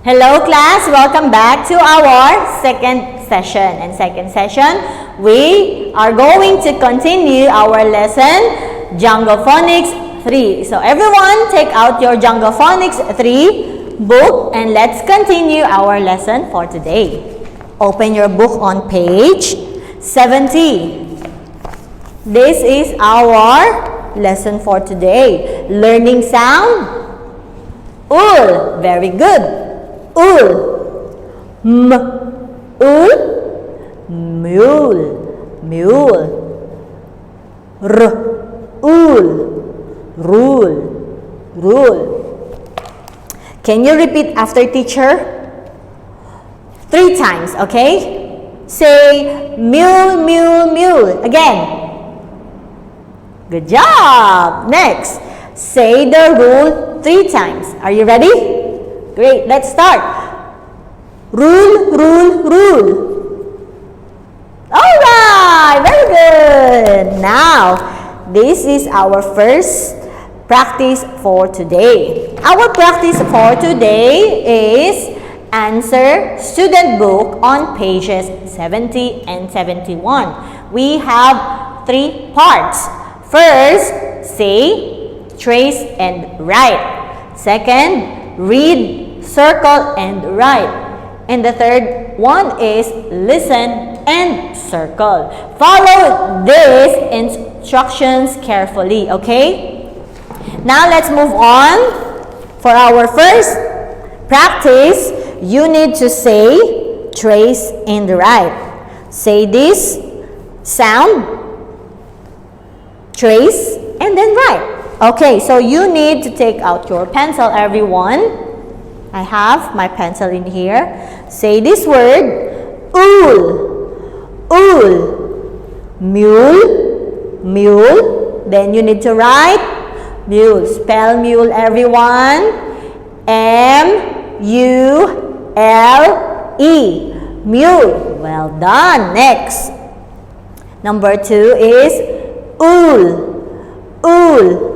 Hello class, welcome back to our second session. And second session, we are going to continue our lesson, Jungle Phonics 3. So everyone, take out your Jungle Phonics 3 book and let's continue our lesson for today. Open your book on page 70. This is our lesson for today. Learning sound. Ul. Very good. Ul. M. Ul. Mule. Mule. R. Ul. Rule. Rule. Can you repeat after teacher? 3 times, okay? Say mule, mule, mule. Again. Good job. Next, say the rule 3 times. Are you ready? Great, let's start. Rule, rule, rule. Alright, very good. Now, this is our first practice for today. Our practice for today is answer student book on pages 70 and 71. We have 3 parts. First, say, trace, and write. Second, read, circle, and write. And the third one is listen and circle. Follow these instructions carefully, okay? Now, let's move on. For our first practice, you need to say, trace, and write. Say this sound, trace, and then write. Okay, so you need to take out your pencil, everyone. I have my pencil in here. Say this word, ul, ul, mule, mule. Then you need to write mule. Spell mule, everyone. M-U-L-E, mule. Well done. Next. Number 2 is ul, ul.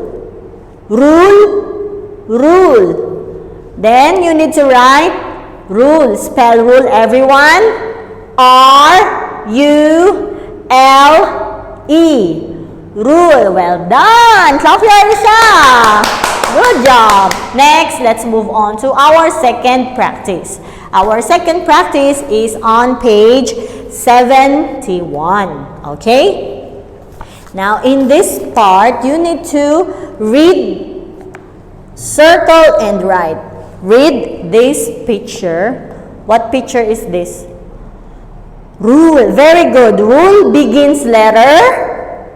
Rule, rule. Then you need to write rule. Spell rule, everyone. R-U-L-E. Rule. Well done. Clap your hands. Good job. Next, let's move on to our second practice. Our second practice is on page 71. Okay? Now, in this part, you need to read, circle, and write. Read this picture. What picture is this? Rule. Very good. Rule begins letter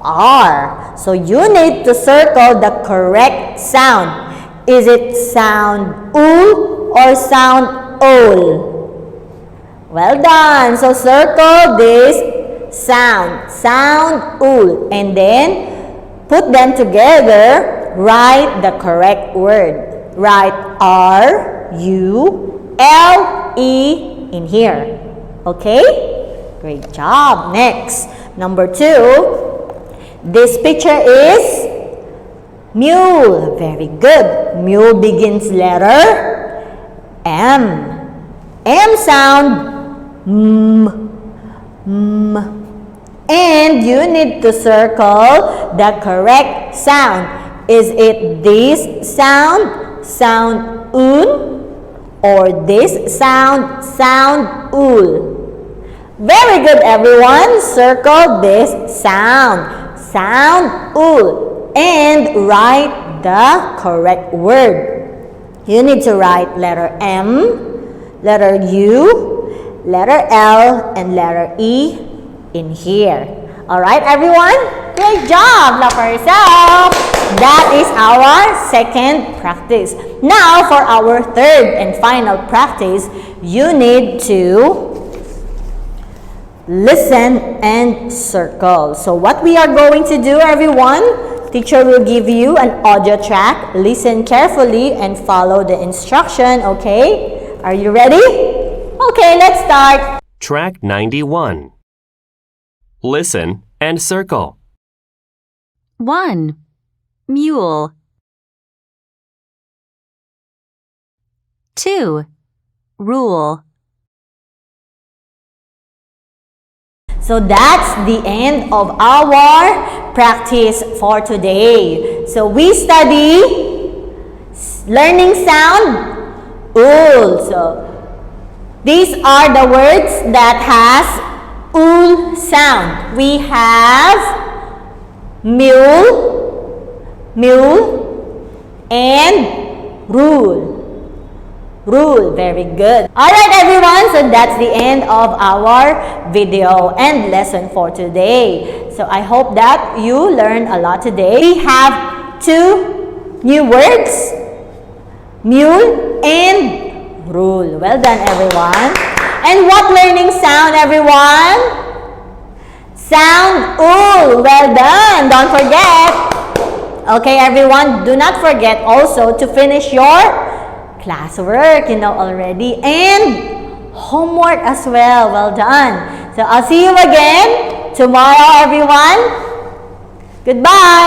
R. So, you need to circle the correct sound. Is it sound ul or sound ol? Well done. So, circle this sound, sound ul, and then put them together. Write the correct word. Write R-U-L-E in here. Okay? Great job. Next, number 2. This picture is mule. Very good. Mule begins letter M. M sound M. M. And you need to circle the correct sound. Is it this sound, sound un, or this sound, sound ul? Very good, everyone. Circle this sound, sound ul, and write the correct word. You need to write letter M, letter U, letter L, and letter E in here. Alright, everyone? Great job! Clap for yourself! That is our second practice. Now, for our third and final practice, you need to listen and circle. So, what we are going to do, everyone, teacher will give you an audio track. Listen carefully and follow the instruction, okay? Are you ready? Okay, let's start. Track 91. Listen and circle. 1. Mule. 2. Rule. So that's the end of our practice for today. So we study learning sound ul. So these are the words that has ul sound. We have mule, and rule. Rule. Very good. Alright everyone, so that's the end of our video and lesson for today. So I hope that you learned a lot today. We have two new words, mule and rule. Well done everyone. And what learning sound everyone? Sound ul. Well done. Don't forget. Okay everyone, do not forget also to finish your classwork, you know already, and homework as well. Well done. So I'll see you again tomorrow everyone. Goodbye.